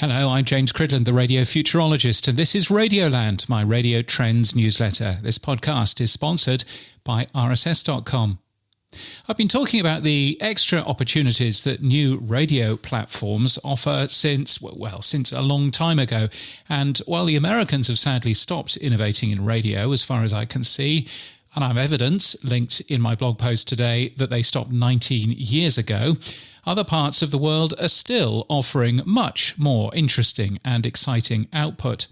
Hello, I'm James Cridland, the radio futurologist, and this is Radioland, my radio trends newsletter. This podcast is sponsored by RSS.com. I've been talking about the extra opportunities that new radio platforms offer since a long time ago. And while the Americans have sadly stopped innovating in radio, as far as I can see, and I have evidence linked in my blog post today that they stopped 19 years ago, other parts of the world are still offering much more interesting and exciting output.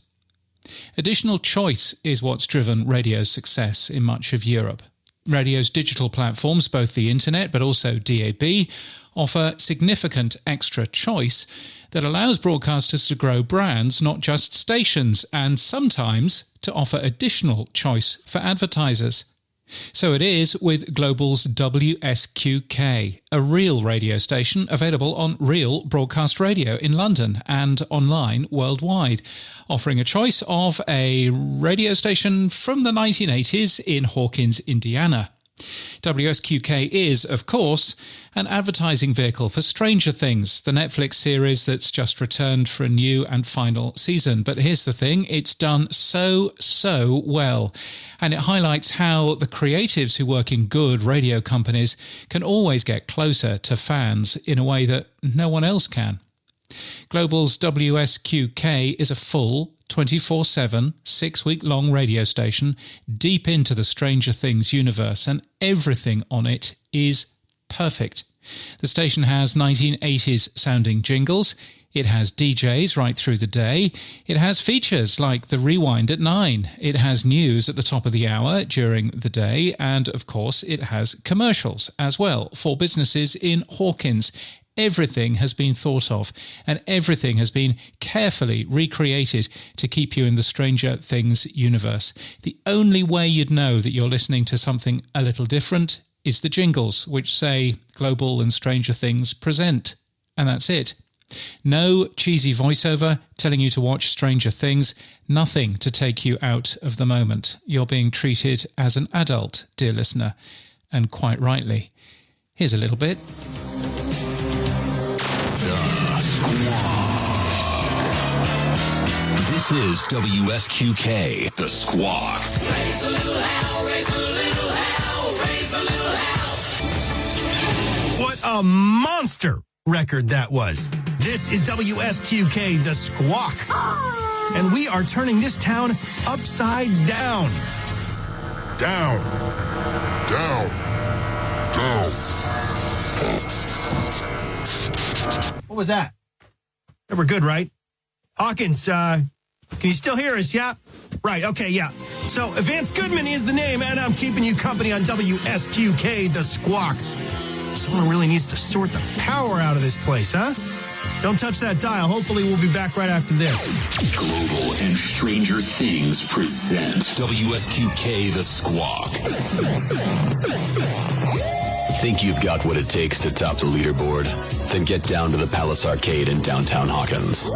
Additional choice is what's driven radio's success in much of Europe. Radio's digital platforms, both the internet but also DAB, offer significant extra choice that allows broadcasters to grow brands, not just stations, and sometimes to offer additional choice for advertisers. So it is with Global's WSQK, a real radio station available on Real Broadcast Radio in London and online worldwide, offering a choice of a radio station from the 1980s in Hawkins, Indiana. WSQK is, of course, an advertising vehicle for Stranger Things, the Netflix series that's just returned for a new and final season. But here's the thing, it's done so well. And it highlights how the creatives who work in good radio companies can always get closer to fans in a way that no one else can. Global's WSQK is a full 24/7, 6-week-long radio station deep into the Stranger Things universe, and everything on it is perfect. The station has 1980s sounding jingles, it has DJs right through the day, it has features like the Rewind at 9, it has news at the top of the hour during the day, and of course it has commercials as well for businesses in Hawkins. Everything has been thought of, and everything has been carefully recreated to keep you in the Stranger Things universe. The only way you'd know that you're listening to something a little different is the jingles, which say Global and Stranger Things present. And that's it. No cheesy voiceover telling you to watch Stranger Things, nothing to take you out of the moment. You're being treated as an adult, dear listener, and quite rightly. Here's a little bit. This is WSQK, The Squawk. Raise a little hell, raise a little hell, raise a little hell. What a monster record that was. This is WSQK, The Squawk. And we are turning this town upside down. Down. Down. Down. What was that? We're good, right? Hawkins, can you still hear us? Yeah? Right, okay, yeah. So, Vance Goodman is the name, and I'm keeping you company on WSQK, The Squawk. Someone really needs to sort the power out of this place, huh? Don't touch that dial. Hopefully we'll be back right after this. Global and Stranger Things present WSQK, The Squawk. Think you've got what it takes to top the leaderboard? Then get down to the Palace Arcade in downtown Hawkins.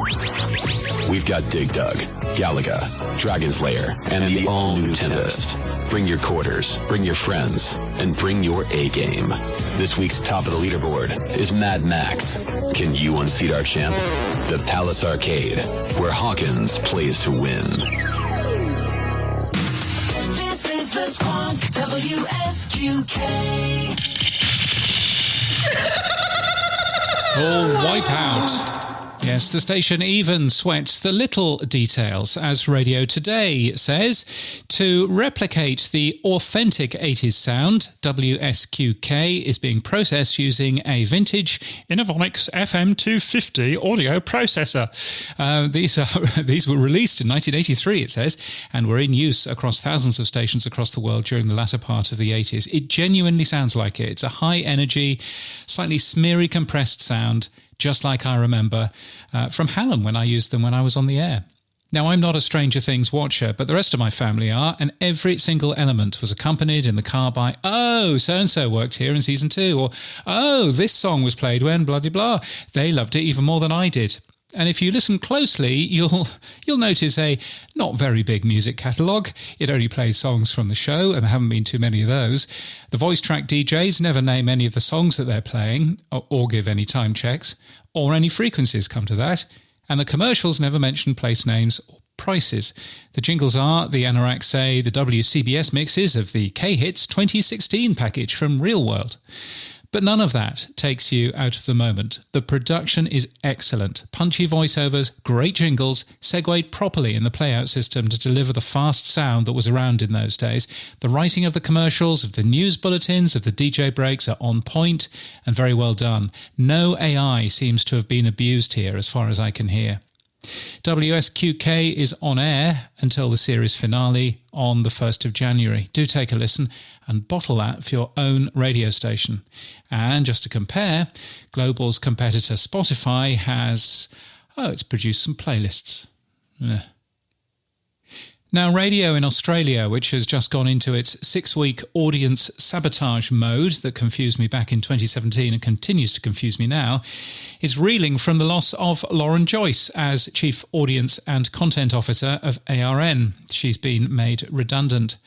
We've got Dig Dug, Galaga, Dragon's Lair, and the all-new Tempest. Bring your quarters, bring your friends, and bring your A-game. This week's top of the leaderboard is Mad Max. Can you unseat our champ? The Palace Arcade, where Hawkins plays to win. This is the Squawk, WSQK. All Wipeout. Yes, the station even sweats the little details, as Radio Today says. To replicate the authentic 80s sound, WSQK is being processed using a vintage Innovates FM250 audio processor. These were released in 1983, it says, and were in use across thousands of stations across the world during the latter part of the 80s. It genuinely sounds like it. It's a high-energy, slightly smeary compressed sound, just like I remember from Hallam when I used them when I was on the air. Now, I'm not a Stranger Things watcher, but the rest of my family are, and every single element was accompanied in the car by, oh, so-and-so worked here in season 2, or, oh, this song was played when blah-de-blah. They loved it even more than I did. And if you listen closely, you'll notice a not very big music catalogue. It only plays songs from the show, and there haven't been too many of those. The voice track DJs never name any of the songs that they're playing, or give any time checks, or any frequencies, come to that. And the commercials never mention place names or prices. The jingles are the Anorak Say, the WCBS mixes of the K-Hits 2016 package from Real World. But none of that takes you out of the moment. The production is excellent. Punchy voiceovers, great jingles, segued properly in the playout system to deliver the fast sound that was around in those days. The writing of the commercials, of the news bulletins, of the DJ breaks are on point and very well done. No AI seems to have been abused here as far as I can hear. WSQK is on air until the series finale on the 1st of January. Do take a listen and bottle that for your own radio station. And just to compare, Global's competitor Spotify has, it's produced some playlists. Now, radio in Australia, which has just gone into its 6-week audience sabotage mode that confused me back in 2017 and continues to confuse me now, is reeling from the loss of Lauren Joyce as Chief Audience and Content Officer of ARN. She's been made redundant.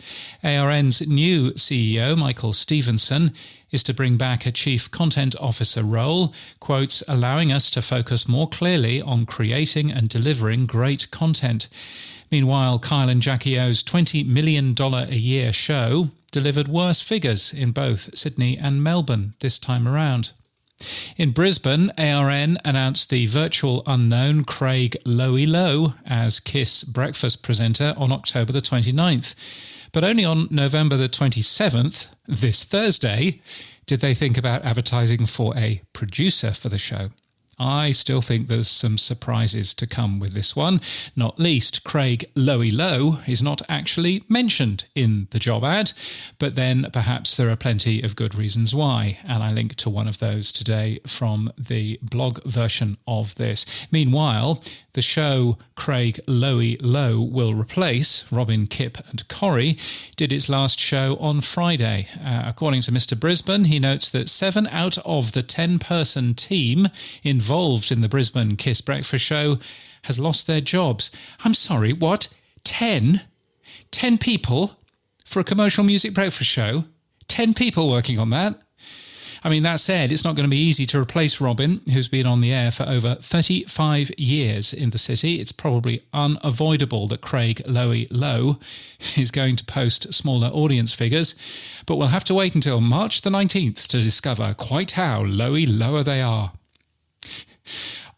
ARN's new CEO, Michael Stevenson, is to bring back a Chief Content Officer role, quotes, allowing us to focus more clearly on creating and delivering great content. Meanwhile, Kyle and Jackie O's $20 million a year show delivered worse figures in both Sydney and Melbourne this time around. In Brisbane, ARN announced the virtual unknown Craig Lowy Low as KISS breakfast presenter on October the 29th. But only on November the 27th, this Thursday, did they think about advertising for a producer for the show. I still think there's some surprises to come with this one. Not least, Craig Lowy Low is not actually mentioned in the job ad, but then perhaps there are plenty of good reasons why, and I link to one of those today from the blog version of this. Meanwhile, the show Craig Lowy Low will replace, Robin, Kip and Corrie, did its last show on Friday. According to Mr. Brisbane, he notes that 7 out of the 10-person team involved in the Brisbane KISS Breakfast Show has lost their jobs. I'm sorry, what? 10? 10 people for a commercial music breakfast show? 10 people working on that? I mean, that said, it's not going to be easy to replace Robin, who's been on the air for over 35 years in the city. It's probably unavoidable that Craig Lowy Low is going to post smaller audience figures, but we'll have to wait until March the 19th to discover quite how Lowy Lower they are.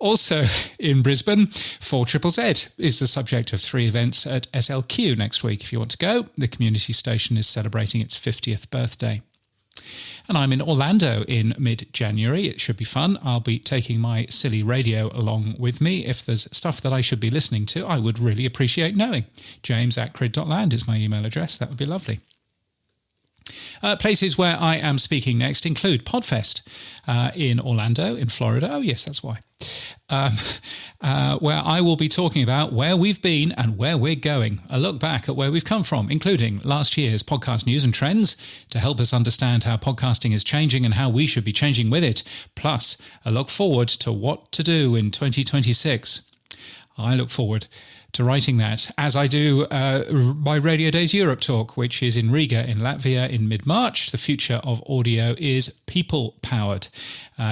Also in Brisbane, 4ZZZ is the subject of 3 events at SLQ next week if you want to go. The community station is celebrating its 50th birthday. And I'm in Orlando in mid-January. It should be fun. I'll be taking my silly radio along with me. If there's stuff that I should be listening to, I would really appreciate knowing. james@crid.land is my email address. That would be lovely. Places where I am speaking next include Podfest in Orlando, in Florida. Oh, yes, that's why. Where I will be talking about where we've been and where we're going. A look back at where we've come from, including last year's podcast news and trends to help us understand how podcasting is changing and how we should be changing with it. Plus, a look forward to what to do in 2026. I look forward to writing that, as I do my Radio Days Europe talk, which is in Riga in Latvia in mid-March. The future of audio is people-powered.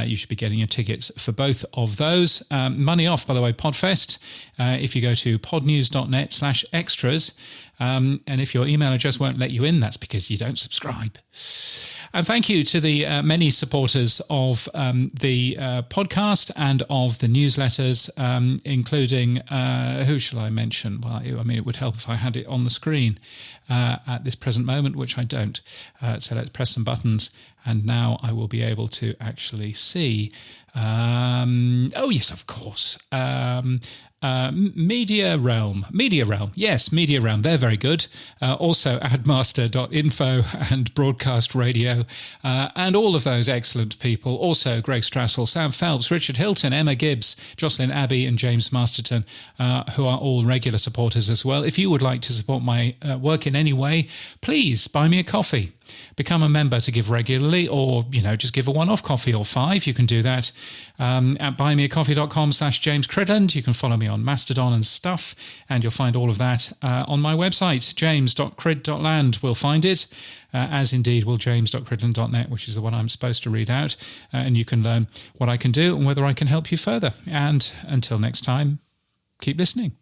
You should be getting your tickets for both of those. Money off, by the way, Podfest, if you go to podnews.net/extras. And if your email address won't let you in, that's because you don't subscribe. And thank you to the many supporters of the podcast and of the newsletters, including, who shall I mention? Well, I mean, it would help if I had it on the screen at this present moment, which I don't. So let's press some buttons, and now I will be able to actually see. Oh, yes, of course. Media Realm. Yes, Media Realm. They're very good. Also admaster.info and Broadcast Radio, and all of those excellent people. Also Greg Strassel, Sam Phelps, Richard Hilton, Emma Gibbs, Jocelyn Abbey and James Masterton, who are all regular supporters as well. If you would like to support my work in any way, please buy me a coffee. become a member to give regularly, or, just give a one-off coffee or 5. You can do that at buymeacoffee.com/James Cridland. You can follow me on Mastodon and stuff, and you'll find all of that on my website, james.crid.land. We'll find it, as indeed will james.cridland.net, which is the one I'm supposed to read out, and you can learn what I can do and whether I can help you further. And until next time, keep listening.